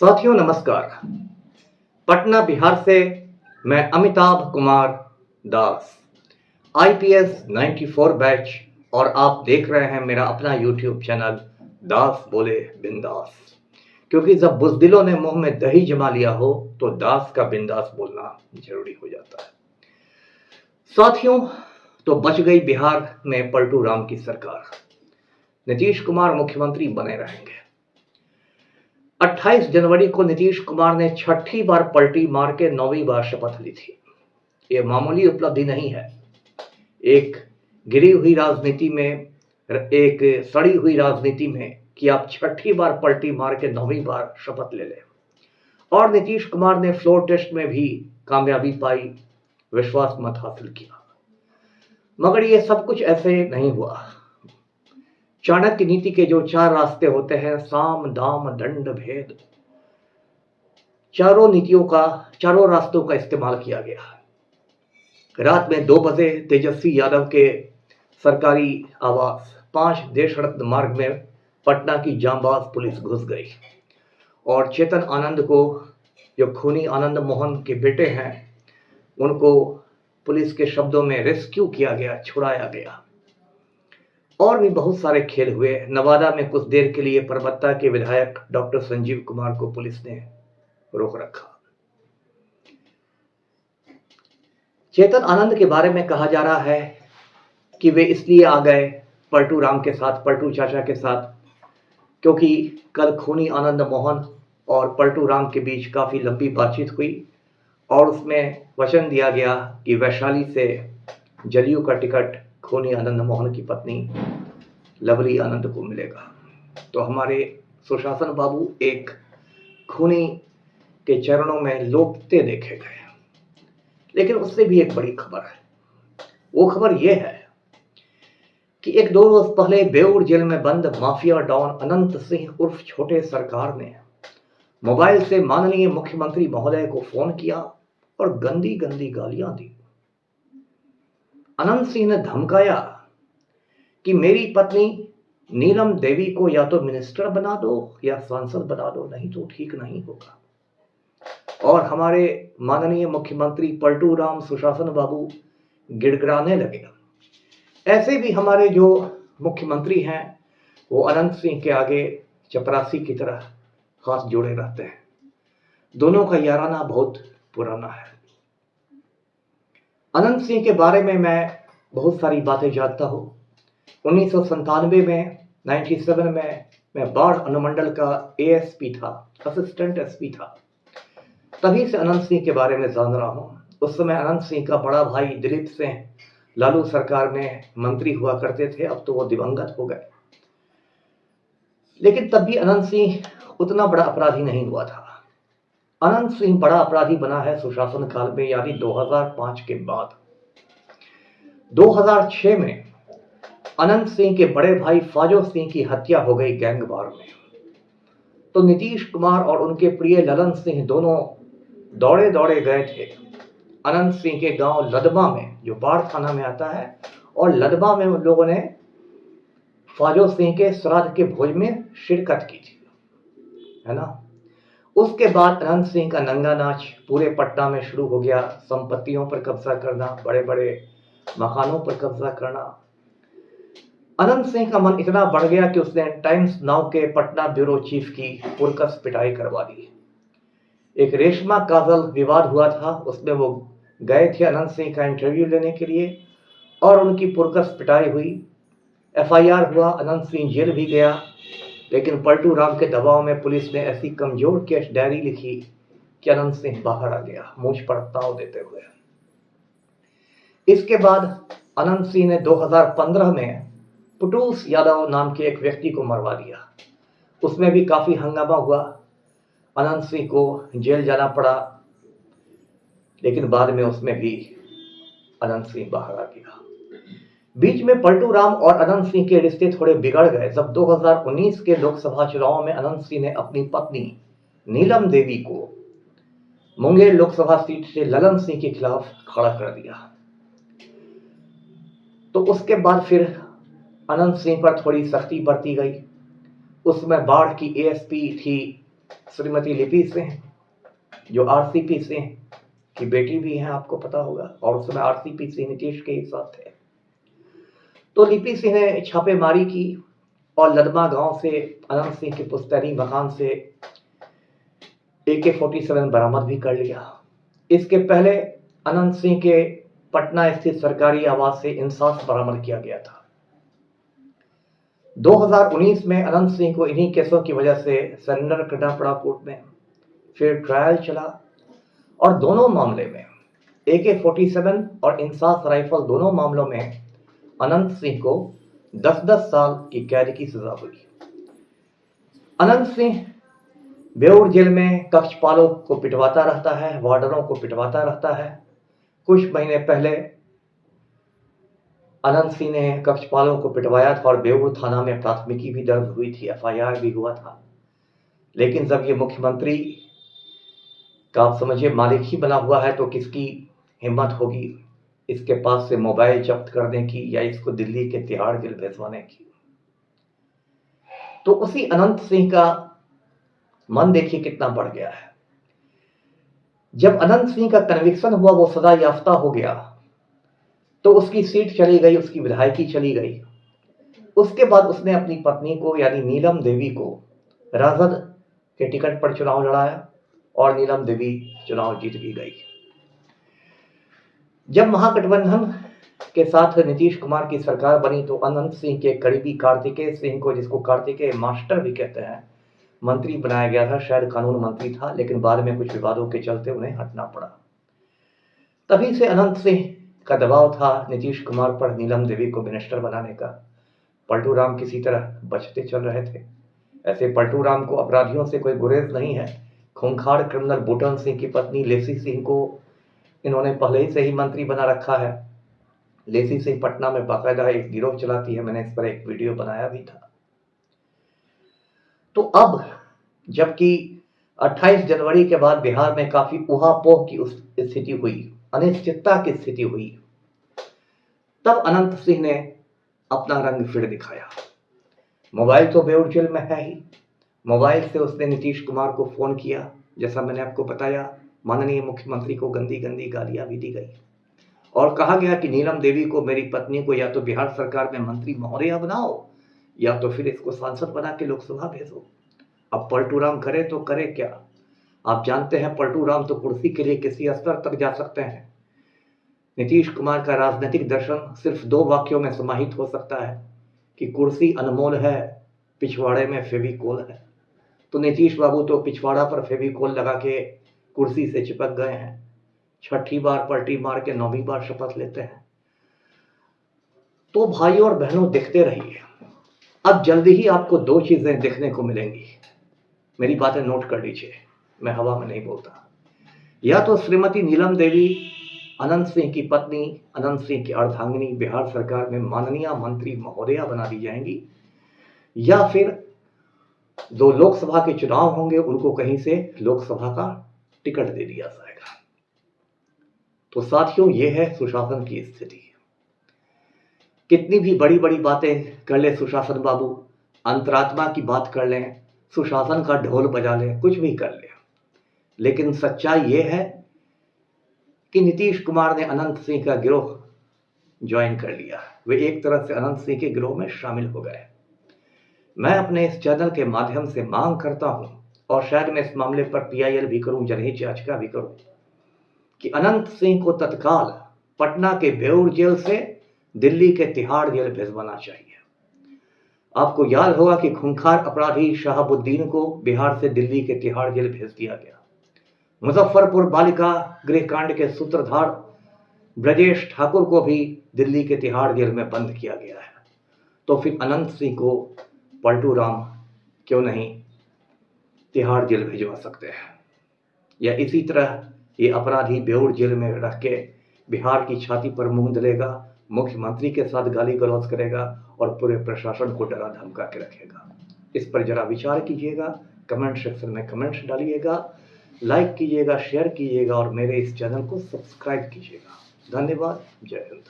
साथियों नमस्कार। पटना बिहार से मैं अमिताभ कुमार दास, आईपीएस 94 बैच, और आप देख रहे हैं मेरा अपना यूट्यूब चैनल दास बोले बिंदास। क्योंकि जब बुज़दिलों ने मुंह में दही जमा लिया हो तो दास का बिंदास बोलना जरूरी हो जाता है। साथियों, तो बच गई बिहार में पलटू राम की सरकार। नीतीश कुमार मुख्यमंत्री बने रहेंगे। 28 जनवरी को नीतीश कुमार ने छठी बार पलटी मार के 9वीं बार शपथ ली थी। यह मामूली उपलब्धि नहीं है। एक गिरी हुई राजनीति में, एक सड़ी हुई राजनीति में कि आप छठी बार पलटी मार के 9वीं बार शपथ ले लें। और नीतीश कुमार ने फ्लोर टेस्ट में भी कामयाबी पाई, विश्वास मत हासिल किया। मगर यह सब कुछ ऐसे नहीं हुआ। चाणक्य नीति के जो 4 रास्ते होते हैं, साम दाम दंड भेद, चारों रास्तों का इस्तेमाल किया गया। रात में 2 बजे तेजस्वी यादव के सरकारी आवास 5 देश रत्न मार्ग में पटना की जांबाज पुलिस घुस गई और चेतन आनंद को, जो खूनी आनंद मोहन के बेटे हैं, उनको पुलिस के शब्दों में रेस्क्यू किया गया, छुड़ाया गया। और भी बहुत सारे खेल हुए। नवादा में कुछ देर के लिए परबत्ता के विधायक डॉक्टर संजीव कुमार को पुलिस ने रोक रखा। चेतन आनंद के बारे में कहा जा रहा है कि वे इसलिए आ गए पलटू राम के साथ, पलटू चाचा के साथ, क्योंकि कल खूनी आनंद मोहन और पलटू राम के बीच काफी लंबी बातचीत हुई और उसमें वचन दिया गया कि वैशाली से जदयू का टिकट खूनी आनंद मोहन की पत्नी लवली आनंद को मिलेगा। तो हमारे सुशासन बाबू एक खूनी के चरणों में लोटते देखे गए। लेकिन उससे भी एक बड़ी खबर है। वो खबर यह है कि 1-2 रोज पहले बेऊर जेल में बंद माफिया डॉन अनंत सिंह उर्फ छोटे सरकार ने मोबाइल से माननीय मुख्यमंत्री महोदय को फोन किया और गंदी गंदी गालियां दी। अनंत सिंह ने धमकाया कि मेरी पत्नी नीलम देवी को या तो मिनिस्टर बना दो या सांसद बना दो, नहीं तो ठीक नहीं होगा। और हमारे माननीय मुख्यमंत्री पलटू राम सुशासन बाबू गिड़गिड़ाने लगे। ऐसे भी हमारे जो मुख्यमंत्री हैं वो अनंत सिंह के आगे चपरासी की तरह हाथ जोड़े रहते हैं। दोनों का याराना बहुत पुराना है। अनंत सिंह के बारे में मैं बहुत सारी बातें जानता हूँ। 1997 में 97 में मैं बाढ़ अनुमंडल का एएसपी था, असिस्टेंट एसपी था। तभी से अनंत सिंह के बारे में जान रहा हूँ। उस समय अनंत सिंह का बड़ा भाई दिलीप सिंह लालू सरकार में मंत्री हुआ करते थे, अब तो वो दिवंगत हो गए। लेकिन तब भी अनंत सिंह उतना बड़ा अपराधी नहीं हुआ था। अनंत सिंह बड़ा अपराधी बना है सुशासन काल में, यानी 2005 के बाद। 2006 में अनंत सिंह के बड़े भाई फाजो सिंह की हत्या हो गई गैंगवार में। तो नीतीश कुमार और उनके प्रिय ललन सिंह दोनों दौड़े दौड़े गए थे अनंत सिंह के गांव लदबा में, जो बाढ़ थाना में आता है, और लदबा में उन लोगों ने फाजो सिंह के श्राद्ध के भोज में शिरकत की थी, है ना। उसके बाद अनंत सिंह का नंगा नाच पूरे पटना में शुरू हो गया। संपत्तियों पर कब्जा करना, बड़े बड़े मकानों पर कब्जा करना। अनंत सिंह का मन इतना बढ़ गया कि उसने टाइम्स नाउ के पटना ब्यूरो चीफ की पुरकस पिटाई करवा दी। एक रेशमा काजल विवाद हुआ था, उसमें वो गए थे अनंत सिंह का इंटरव्यू लेने के लिए और उनकी पुरकस पिटाई हुई। एफआईआर हुआ, अनंत सिंह जेल भी गया। लेकिन पलटू राम के दबाव में पुलिस ने ऐसी कमजोर केस डायरी लिखी कि अनंत सिंह बाहर आ गया, मुझ पर ताव देते हुए। इसके बाद अनंत सिंह ने 2015 में पुटूस यादव नाम के एक व्यक्ति को मरवा दिया। उसमें भी काफी हंगामा हुआ, अनंत सिंह को जेल जाना पड़ा। लेकिन बाद में उसमें भी अनंत सिंह बाहर आ गया। बीच में पलटू राम और अनंत सिंह के रिश्ते थोड़े बिगड़ गए जब 2019 के लोकसभा चुनाव में अनंत सिंह ने अपनी पत्नी नीलम देवी को मुंगेर लोकसभा सीट से ललन सिंह के खिलाफ खड़ा कर दिया। तो उसके बाद फिर अनंत सिंह पर थोड़ी सख्ती बरती गई। उसमें बाढ़ की एएसपी थी श्रीमती लिपि सिंह, जो आरसीपी सिंह की बेटी भी हैं, आपको पता होगा, और उस समय आरसीपी सिंह नीतीश के ही साथ थे। तो लिपि सिंह ने छापेमारी की और लदमा गांव से अनंत सिंह के पुश्तैनी मकान से AK-47 बरामद भी कर लिया। इसके पहले अनंत सिंह के पटना स्थित सरकारी आवास से इंसास बरामद किया गया था। 2019 में अनंत सिंह को इन्हीं केसों की वजह से सरेंडर करना पड़ा कोर्ट में। फिर ट्रायल चला और दोनों मामले में AK-47 और इंसास राइफल दोनों मामलों में अनंत सिंह को 10-10 साल की कैद की सजा हुई। अनंत सिंह बेऊर जेल में कक्षपालों को पिटवाता रहता है, वार्डनों को पिटवाता रहता है। कुछ महीने पहले अनंत सिंह ने कक्षपालों को पिटवाया था और बेऊर थाना में प्राथमिकी भी दर्ज हुई थी, FIR भी हुआ था। लेकिन जब ये मुख्यमंत्री का आप समझिए मालिक ही बना हुआ है, तो किसकी हिम्मत होगी इसके पास से मोबाइल जब्त करने की या इसको दिल्ली के तिहाड़ जेल भेजवाने की। तो उसी अनंत सिंह का मन देखिए कितना बढ़ गया है। जब अनंत सिंह का कन्विक्शन हुआ, वो सजा याफ्ता हो गया, तो उसकी सीट चली गई, उसकी विधायकी चली गई। उसके बाद उसने अपनी पत्नी को यानी नीलम देवी को राजद के टिकट पर चुनाव लड़ाया और नीलम देवी चुनाव जीत भी गई। जब महागठबंधन के साथ नीतीश कुमार की सरकार बनी तो अनंत सिंह के करीबी कार्तिकेय सिंह को, जिसको कार्तिकेय मास्टर भी कहते हैं, मंत्री बनाया गया था। शायद कानून मंत्री था, लेकिन बाद में कुछ विवादों के चलते उन्हें हटना पड़ा। तभी से अनंत सिंह का दबाव था नीतीश कुमार पर नीलम देवी को मिनिस्टर बनाने का। पलटू राम किसी तरह बचते चल रहे थे। ऐसे पलटू राम को अपराधियों से कोई गुरेज नहीं है। खूंखार क्रिमिनल बूटन सिंह की पत्नी लेसी सिंह को इन्होंने पहले ही से ही मंत्री बना रखा है। लेसी सिंह पटना में बाकायदा एक गिरोह चलाती है, मैंने इस पर एक वीडियो बनाया भी था। तो अब जबकि 28 जनवरी के बाद बिहार में काफी उहापोह की स्थिति हुई, अनिश्चितता की स्थिति हुई, तब अनंत सिंह ने अपना रंग फिर दिखाया। मोबाइल तो बेऊर जेल में है ही, मोबाइल से उसने नीतीश कुमार को फोन किया। जैसा मैंने आपको बताया, माननीय मुख्यमंत्री को गंदी गंदी गालियां भी दी गई और कहा गया कि नीलम देवी को, मेरी पत्नी को, या तो बिहार सरकार में मंत्री महोदया बनाओ या तो फिर इसको सांसद बना के लोकसभा भेजो। अब पलटू राम करे तो करे क्या? आप जानते हैं पलटू राम तो कुर्सी के लिए किसी स्तर तक जा सकते हैं। नीतीश कुमार का राजनीतिक दर्शन सिर्फ 2 वाक्यों में समाहित हो सकता है कि कुर्सी अनमोल है, पिछवाड़े में फेविकोल है। तो नीतीश बाबू तो पिछवाड़ा पर फेविकोल लगा के कुर्सी से चिपक गए हैं। 6ठी बार पलटी मार के 9वीं बार शपथ लेते हैं। तो भाइयों और बहनों, देखते रहिए। अब जल्दी ही आपको 2 चीजें देखने को मिलेंगी। मेरी बातें नोट कर लीजिए, मैं हवा में नहीं बोलता। या तो श्रीमती नीलम देवी अनंत सिंह की पत्नी, अनंत सिंह की अर्धांगिनी बिहार सरकार में माननीय मंत्री महोदया बना दी जाएंगी, या फिर जो लोकसभा के चुनाव होंगे उनको कहीं से लोकसभा का टिकट दे दिया जाएगा। तो साथियों, यह है सुशासन की स्थिति। कितनी भी बड़ी बड़ी बातें कर ले सुशासन बाबू, अंतरात्मा की बात कर लें, सुशासन का ढोल बजा लें, कुछ भी कर लें, लेकिन सच्चाई यह है कि नीतीश कुमार ने अनंत सिंह का गिरोह ज्वाइन कर लिया। वे एक तरह से अनंत सिंह के गिरोह में शामिल हो गए। मैं अपने इस चैनल के माध्यम से मांग करता हूं, और शायद मैं इस मामले पर PIL भी करूं, जनहित याचिका भी करूं, कि अनंत सिंह को तत्काल पटना के बेऊर जेल से दिल्ली के तिहाड़ जेल भेजवाना चाहिए। आपको याद होगा कि खूंखार अपराधी शहाबुद्दीन को बिहार से दिल्ली के तिहाड़ जेल भेज दिया गया। मुजफ्फरपुर बालिका गृह कांड के सूत्रधार ब्रजेश ठाकुर को भी दिल्ली के तिहाड़ जेल में बंद किया गया है। तो फिर अनंत सिंह को पलटू राम क्यों नहीं तिहाड़ जेल भिजवा सकते हैं? या इसी तरह ये अपराधी बेऊर जेल में रख के बिहार की छाती पर मुंह दलेगा, मुख्यमंत्री के साथ गाली गलौज करेगा और पूरे प्रशासन को डरा धमका के रखेगा। इस पर जरा विचार कीजिएगा, कमेंट सेक्शन में कमेंट्स डालिएगा, लाइक कीजिएगा, शेयर कीजिएगा और मेरे इस चैनल को सब्सक्राइब कीजिएगा। धन्यवाद। जय हिंद।